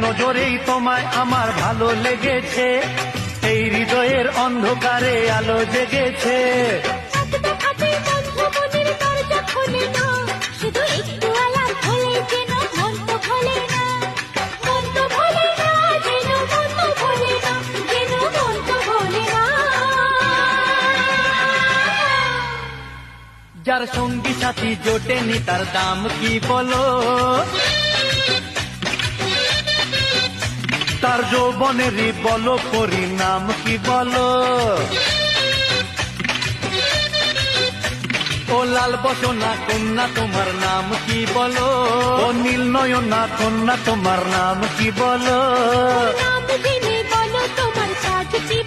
নজরেই তোমায় আমার ভালো লেগেছে, এই হৃদয়ের অন্ধকারে আলো জেগেছে। যার সঙ্গী সাথী জোটেনি তার দাম কি বলো, তার যৌবনেরই বলো পরিণাম কি বলো। ও লাল বসনা কন্যা তোমার নাম কি বলো, ও নীল নয়না কন্যা তোমার নাম কি বলো। তোমার কাজ কি